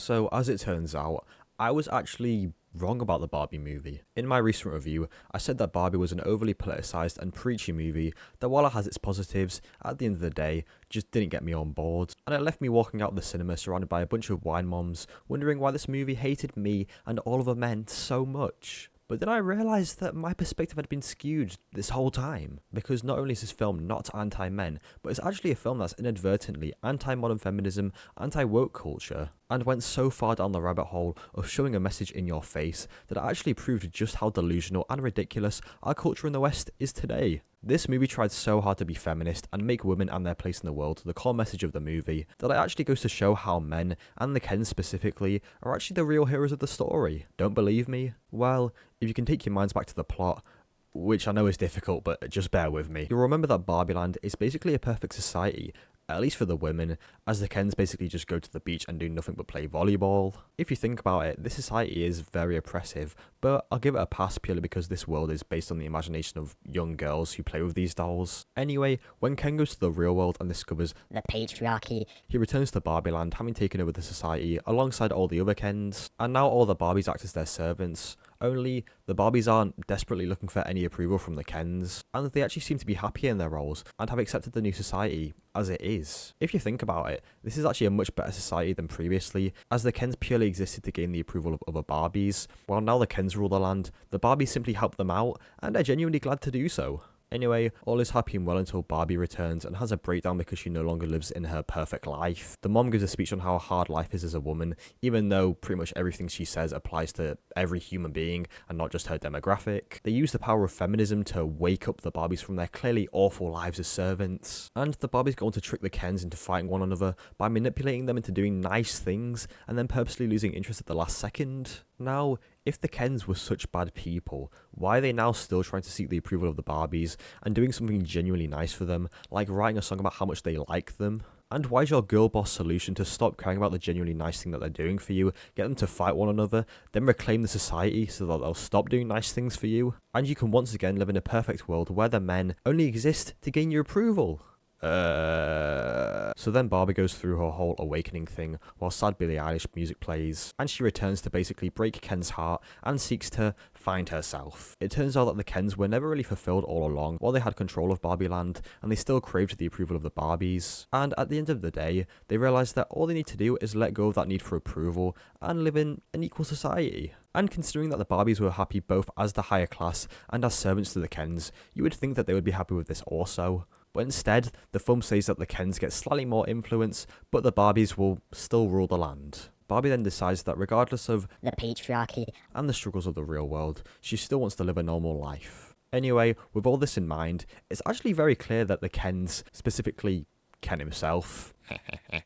So as it turns out, I was actually wrong about the Barbie movie. In my recent review, I said that Barbie was an overly politicized and preachy movie that, while it has its positives, at the end of the day, just didn't get me on board. And it left me walking out of the cinema surrounded by a bunch of wine moms, wondering why this movie hated me and all of the men so much. But then I realised that my perspective had been skewed this whole time, because not only is this film not anti-men, but it's actually a film that's inadvertently anti-modern feminism, anti-woke culture, and went so far down the rabbit hole of showing a message in your face that it actually proved just how delusional and ridiculous our culture in the West is today. This movie tried so hard to be feminist and make women and their place in the world the core message of the movie that it actually goes to show how men, and the Kens specifically, are actually the real heroes of the story. Don't believe me? Well, if you can take your minds back to the plot, which I know is difficult, but just bear with me, you'll remember that Barbie Land is basically a perfect society, at least for the women, as the Kens basically just go to the beach and do nothing but play volleyball. If you think about it, this society is very oppressive, but I'll give it a pass purely because this world is based on the imagination of young girls who play with these dolls. Anyway, when Ken goes to the real world and discovers the patriarchy, he returns to Barbie Land, having taken over the society alongside all the other Kens, and now all the Barbies act as their servants. Only, the Barbies aren't desperately looking for any approval from the Kens, and they actually seem to be happy in their roles, and have accepted the new society as it is. If you think about it, this is actually a much better society than previously, as the Kens purely existed to gain the approval of other Barbies, while now the Kens rule the land, the Barbies simply help them out, and are genuinely glad to do so. Anyway, all is happy and well until Barbie returns and has a breakdown because she no longer lives in her perfect life. The mom gives a speech on how hard life is as a woman, even though pretty much everything she says applies to every human being and not just her demographic. They use the power of feminism to wake up the Barbies from their clearly awful lives as servants. And the Barbies go on to trick the Kens into fighting one another by manipulating them into doing nice things and then purposely losing interest at the last second. Now, if the Kens were such bad people, why are they now still trying to seek the approval of the Barbies and doing something genuinely nice for them, like writing a song about how much they like them? And why is your girl boss solution to stop caring about the genuinely nice thing that they're doing for you, get them to fight one another, then reclaim the society so that they'll stop doing nice things for you? And you can once again live in a perfect world where the men only exist to gain your approval. So then Barbie goes through her whole awakening thing while sad Billie Eilish music plays, and she returns to basically break Ken's heart and seeks to find herself. It turns out that the Kens were never really fulfilled all along while they had control of Barbie Land, and they still craved the approval of the Barbies. And at the end of the day, they realise that all they need to do is let go of that need for approval and live in an equal society. And considering that the Barbies were happy both as the higher class and as servants to the Kens, you would think that they would be happy with this also. But instead, the film says that the Kens get slightly more influence, but the Barbies will still rule the land. Barbie then decides that regardless of the patriarchy and the struggles of the real world, she still wants to live a normal life. Anyway, with all this in mind, it's actually very clear that the Kens, specifically Ken himself,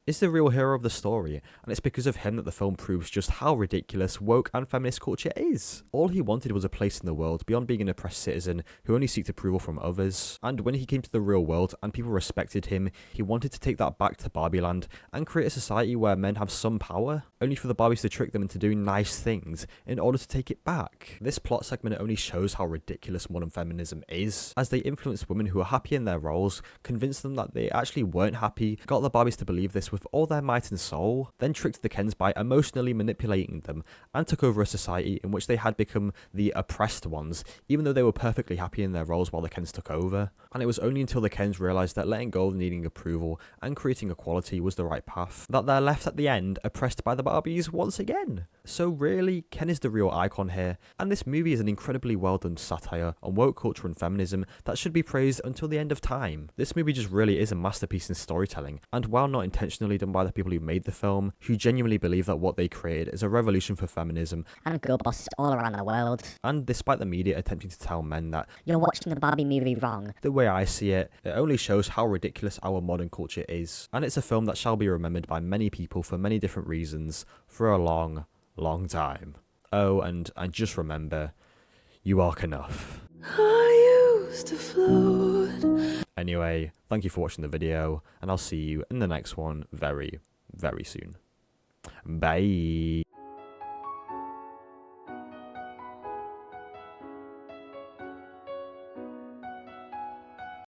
is the real hero of the story, and it's because of him that the film proves just how ridiculous woke and feminist culture is. All he wanted was a place in the world beyond being an oppressed citizen who only seeks approval from others, and when he came to the real world and people respected him, he wanted to take that back to Barbie Land and create a society where men have some power, only for the Barbies to trick them into doing nice things in order to take it back. This plot segment only shows how ridiculous modern feminism is, as they influence women who are happy in their roles, convinced them that they actually weren't happy, got the Barbies to believe this with all their might and soul, then tricked the Kens by emotionally manipulating them, and took over a society in which they had become the oppressed ones, even though they were perfectly happy in their roles while the Kens took over. And it was only until the Kens realised that letting go of needing approval and creating equality was the right path, that they're left at the end oppressed by the Barbies once again. So really, Ken is the real icon here, and this movie is an incredibly well done satire on woke culture and feminism that should be praised until the end of time. This movie just really is a masterpiece in storytelling, and while not intentionally done by the people who made the film, who genuinely believe that what they created is a revolution for feminism and girl bosses all around the world. And despite the media attempting to tell men that you're watching the Barbie movie wrong, the way I see it, it only shows how ridiculous our modern culture is. And it's a film that shall be remembered by many people for many different reasons for a long time. Oh, and just remember, you are enough. I used to float. Anyway, thank you for watching the video, and I'll see you in the next one very, very soon. Bye.